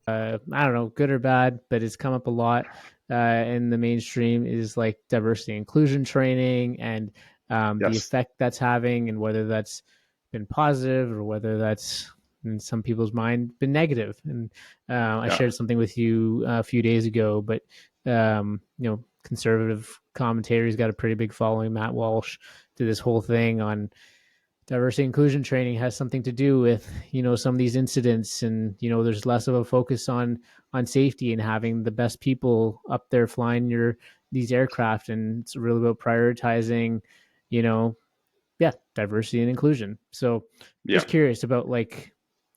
I don't know, good or bad, but it's come up a lot in the mainstream is like diversity inclusion training and the Yes. effect that's having, and whether that's been positive or whether that's in some people's mind been negative. And I Yeah. shared something with you a few days ago, but conservative commentators got a pretty big following. Matt Walsh did this whole thing on diversity inclusion training has something to do with some of these incidents, and there's less of a focus on safety and having the best people up there flying these aircraft, and it's really about prioritizing you know yeah, diversity and inclusion. So Yeah. just curious about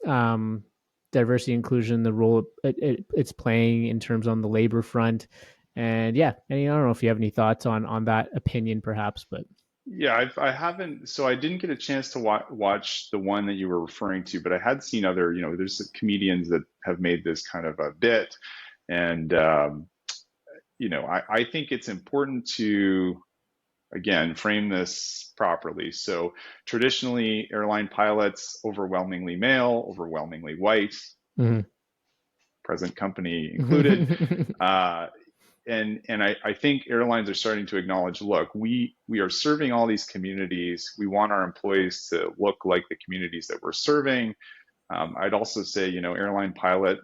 um diversity inclusion, the role it's playing in terms on the labor front. And yeah, and I don't know if you have any thoughts on that opinion perhaps, but Yeah, I haven't, so I didn't get a chance to watch the one that you were referring to, but I had seen other, there's comedians that have made this kind of a bit. And, I think it's important to, again, frame this properly. So traditionally, airline pilots, overwhelmingly male, overwhelmingly white, mhm. present company included. Uh, and I think airlines are starting to acknowledge, look, we are serving all these communities. We want our employees to look like the communities that we're serving. I'd also say, airline pilot,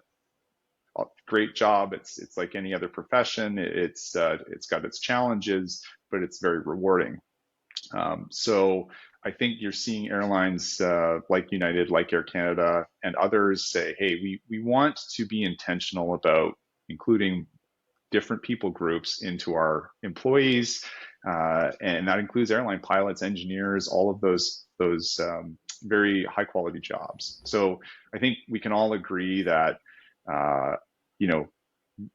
great job. It's like any other profession. It's got its challenges, but it's very rewarding. So I think you're seeing airlines like United, like Air Canada, and others say, hey, we want to be intentional about including different people groups into our employees, and that includes airline pilots, engineers, all of those very high quality jobs. So I think we can all agree that uh, you know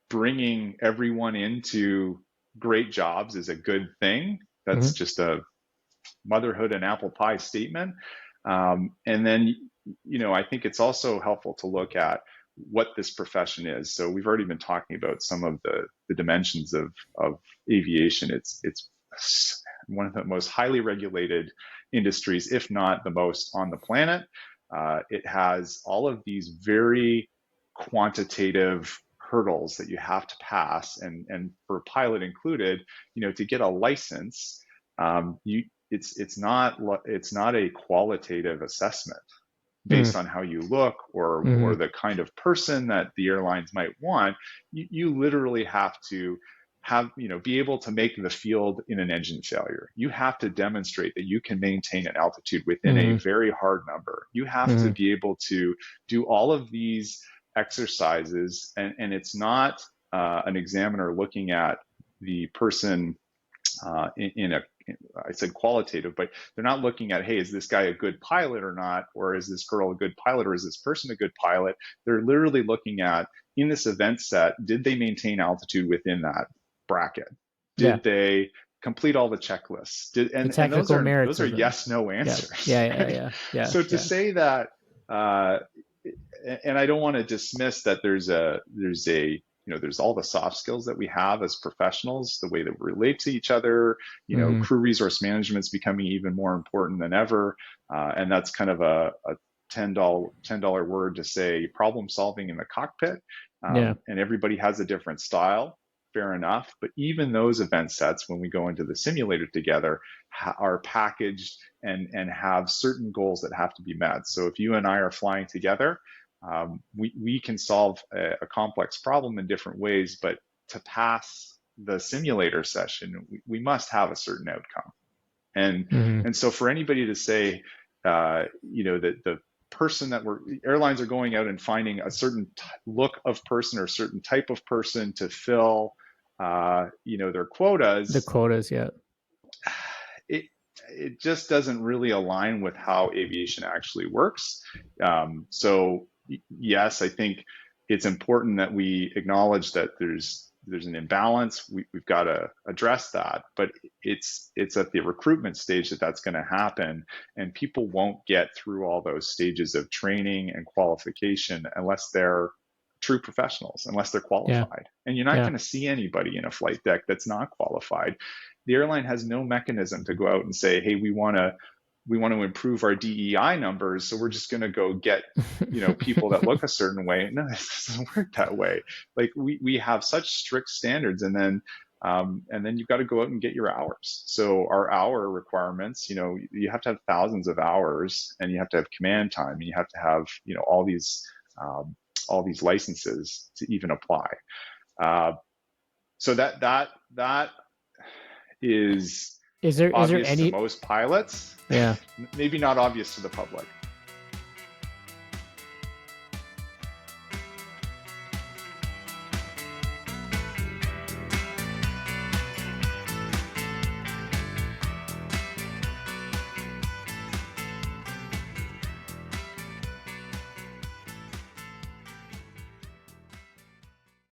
bringing everyone into great jobs is a good thing. That's Mhm. just a motherhood and apple pie statement. And then I think it's also helpful to look at what this profession is. So we've already been talking about some of the dimensions of aviation. It's one of the most highly regulated industries, if not the most on the planet. It has all of these very quantitative hurdles that you have to pass, and for a pilot included, to get a license, you it's not a qualitative assessment Mhm. based on how you look or Mhm. the kind of person that the airlines might want. You literally have to be able to make the field in an engine failure. You have to demonstrate that you can maintain an altitude within a Mhm. very hard number. You have to Mhm. be able to do all of these exercises, and it's not an examiner looking at the person in a I said qualitative, but they're not looking at, hey, is this guy a good pilot or not? Or is this girl a good pilot? Or is this person a good pilot? They're literally looking at, in this event set, did they maintain altitude within that bracket? Yeah, Did they complete all the checklists? the And those technical are merits those are of them. yes, no Yeah, answers, yeah, yeah, right? yeah, yeah, So to yeah. say that, uh, and I don't want to dismiss that there's all the soft skills that we have as professionals, the way that we relate to each other. Mhm. Crew resource management is becoming even more important than ever, and that's kind of a $10 word to say problem solving in the cockpit. Yeah. And everybody has a different style. Fair enough, but even those event sets, when we go into the simulator together, are packaged and have certain goals that have to be met. So if you and I are flying together, we can solve a complex problem in different ways, but to pass the simulator session, we must have a certain outcome. And Mhm. and so for anybody to say, that the person that airlines are going out and finding a certain look of person or certain type of person to fill, their The quotas, quotas, yeah. it it just doesn't really align with how aviation actually works. So yes, I think it's important that we acknowledge that there's an imbalance. We've got to address that, but it's at the recruitment stage that's going to happen, and people won't get through all those stages of training and qualification unless they're true professionals, unless they're Yeah. qualified. And you're not Yeah. going to see anybody in a flight deck that's not qualified. The airline has no mechanism to go out and say, hey, we want to we want to improve our DEI numbers, so we're just going to go get, people that look a certain way. No, it doesn't work that way. Like we have such strict standards, and then you've got to go out and get your hours. So our hour requirements, you have to have thousands of hours, and you have to have command time, and you have to have, all these licenses to even apply. So that is is there obvious to any most pilots, yeah maybe not obvious to the public.